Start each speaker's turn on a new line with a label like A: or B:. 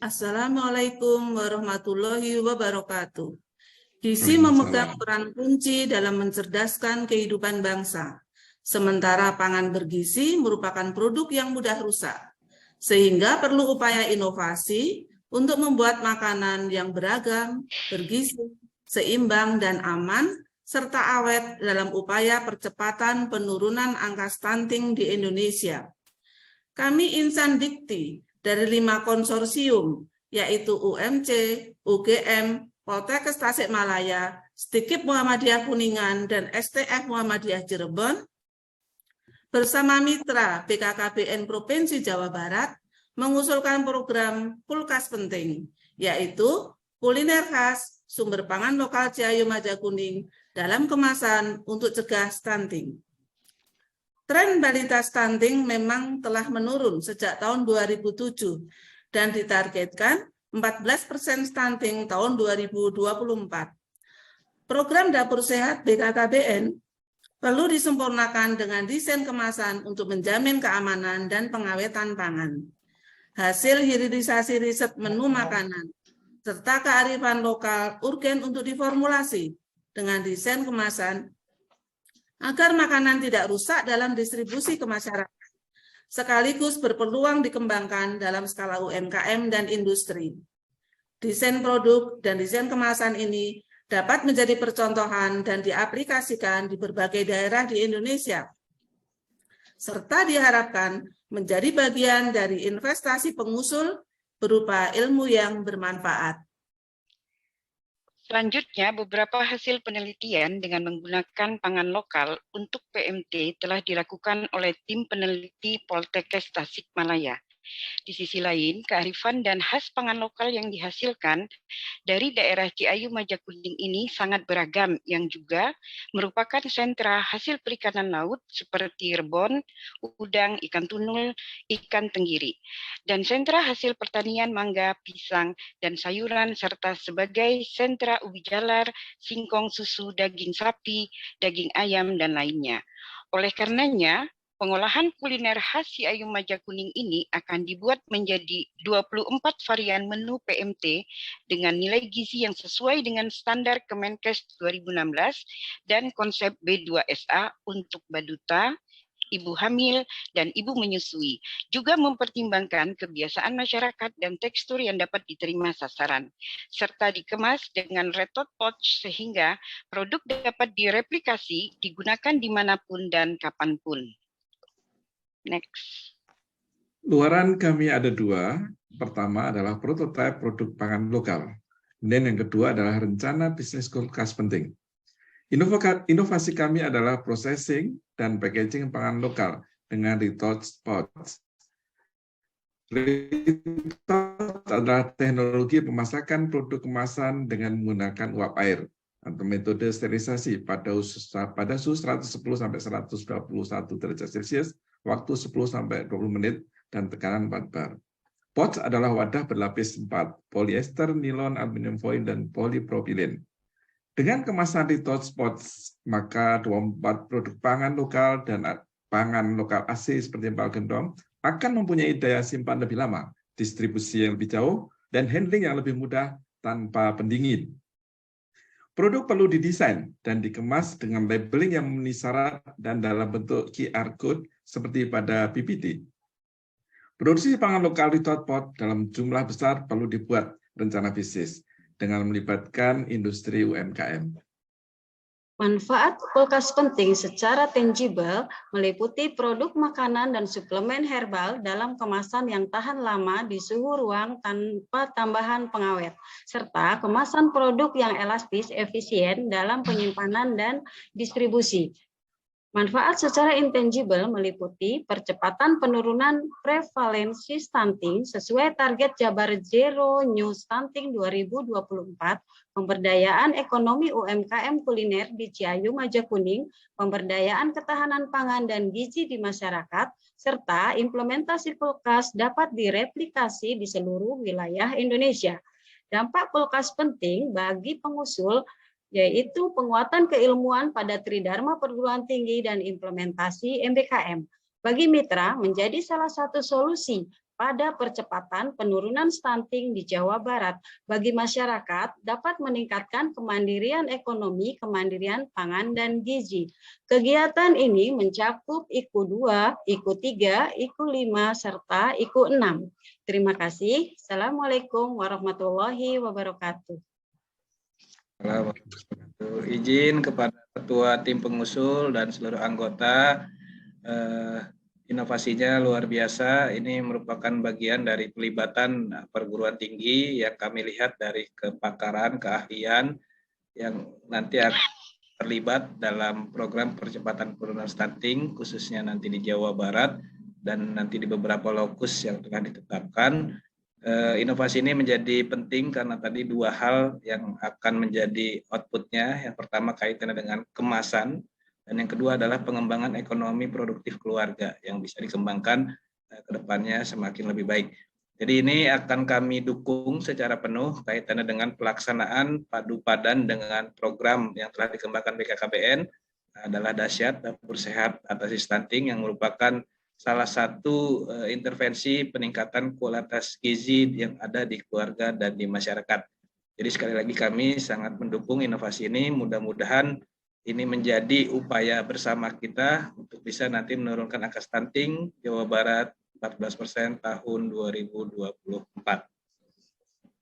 A: Assalamualaikum warahmatullahi wabarakatuh. Gizi memegang peran kunci dalam mencerdaskan kehidupan bangsa. Sementara pangan bergizi merupakan produk yang mudah rusak. Sehingga perlu upaya inovasi untuk membuat makanan yang beragam, bergizi, seimbang dan aman, serta awet dalam upaya percepatan penurunan angka stunting di Indonesia. Kami Insan Dikti dari 5 konsorsium, yaitu UMC, UGM, Poltekkes Tasikmalaya, STIKIP Muhammadiyah Kuningan, dan STF Muhammadiyah Cirebon, bersama mitra BKKBN Provinsi Jawa Barat, mengusulkan program Kulkas Penting, yaitu kuliner khas sumber pangan lokal Ciayu Majakuning dalam kemasan untuk cegah stunting. Tren balita stunting memang telah menurun sejak tahun 2007 dan ditargetkan 14% stunting tahun 2024. Program Dapur Sehat BKKBN perlu disempurnakan dengan desain kemasan untuk menjamin keamanan dan pengawetan pangan. Hasil hilirisasi riset menu makanan serta kearifan lokal urgen untuk diformulasi dengan desain kemasan agar makanan tidak rusak dalam distribusi ke masyarakat, sekaligus berpeluang dikembangkan dalam skala UMKM dan industri. Desain produk dan desain kemasan ini dapat menjadi percontohan dan diaplikasikan di berbagai daerah di Indonesia, serta diharapkan menjadi bagian dari investasi pengusul berupa ilmu yang bermanfaat.
B: Selanjutnya, beberapa hasil penelitian dengan menggunakan pangan lokal untuk PMT telah dilakukan oleh tim peneliti Poltekkes Tasikmalaya. Di sisi lain, kearifan dan khas pangan lokal yang dihasilkan dari daerah Ciayu Majakuning ini sangat beragam, yang juga merupakan sentra hasil perikanan laut seperti rebon, udang, ikan tunul, ikan tenggiri, dan sentra hasil pertanian mangga, pisang, dan sayuran, serta sebagai sentra ubi jalar, singkong, susu, daging sapi, daging ayam, dan lainnya. Oleh karenanya, pengolahan kuliner khas Ciayu Majakuning ini akan dibuat menjadi 24 varian menu PMT dengan nilai gizi yang sesuai dengan standar Kemenkes 2016 dan konsep B2SA untuk baduta, ibu hamil, dan ibu menyusui. Juga mempertimbangkan kebiasaan masyarakat dan tekstur yang dapat diterima sasaran, serta dikemas dengan retort pouch sehingga produk dapat direplikasi, digunakan dimanapun dan kapanpun. Next.
C: Luaran kami ada 2. Pertama adalah prototipe produk pangan lokal. Dan yang kedua adalah rencana bisnis kulkas penting. Inovasi kami adalah processing dan packaging pangan lokal dengan retort pouch. Retort adalah teknologi pemasakan produk kemasan dengan menggunakan uap air atau metode sterilisasi pada suhu 110-121 derajat Celcius, waktu 10-20 menit, dan tekanan 4 bar. Pouch adalah wadah berlapis 4, polyester, nilon, aluminium foil, dan polipropilin. Dengan kemasan retort pouch, maka 24 produk pangan lokal dan pangan lokal asli seperti empal gentong akan mempunyai daya simpan lebih lama, distribusi yang lebih jauh, dan handling yang lebih mudah tanpa pendingin. Produk perlu didesain dan dikemas dengan labeling yang memenuhi syarat dan dalam bentuk QR code seperti pada PPT. Produksi pangan lokal retort pouch dalam jumlah besar perlu dibuat rencana bisnis dengan melibatkan industri UMKM.
D: Manfaat kulkas penting secara tangible meliputi produk makanan dan suplemen herbal dalam kemasan yang tahan lama di suhu ruang tanpa tambahan pengawet, serta kemasan produk yang elastis efisien dalam penyimpanan dan distribusi. Manfaat secara intangible meliputi percepatan penurunan prevalensi stunting sesuai target Jabar Zero New Stunting 2024, pemberdayaan ekonomi UMKM kuliner di Ciayu Majakuning, pemberdayaan ketahanan pangan dan gizi di masyarakat, serta implementasi kulkas dapat direplikasi di seluruh wilayah Indonesia. Dampak kulkas penting bagi pengusul yaitu penguatan keilmuan pada Tridharma Perguruan Tinggi dan implementasi MBKM. Bagi mitra menjadi salah satu solusi pada percepatan penurunan stunting di Jawa Barat bagi masyarakat dapat meningkatkan kemandirian ekonomi, kemandirian pangan, dan gizi. Kegiatan ini mencakup IKU 2, IKU 3, IKU 5, serta IKU 6. Terima kasih. Assalamualaikum warahmatullahi wabarakatuh.
E: Izin kepada Ketua Tim Pengusul dan seluruh anggota, inovasinya luar biasa. Ini merupakan bagian dari pelibatan perguruan tinggi yang kami lihat dari kepakaran, keahlian yang nanti akan terlibat dalam program percepatan penurunan stunting, khususnya nanti di Jawa Barat dan nanti di beberapa lokus yang telah ditetapkan. Inovasi ini menjadi penting karena tadi dua hal yang akan menjadi outputnya. Yang pertama kaitannya dengan kemasan, dan yang kedua adalah pengembangan ekonomi produktif keluarga yang bisa dikembangkan ke depannya semakin lebih baik. Jadi ini akan kami dukung secara penuh kaitannya dengan pelaksanaan padu padan dengan program yang telah dikembangkan BKKBN adalah Dahsyat Dapur Sehat Atasi Stunting yang merupakan salah satu intervensi peningkatan kualitas gizi yang ada di keluarga dan di masyarakat. Jadi sekali lagi kami sangat mendukung inovasi ini, mudah-mudahan ini menjadi upaya bersama kita untuk bisa nanti menurunkan angka stunting Jawa Barat 14% tahun 2024.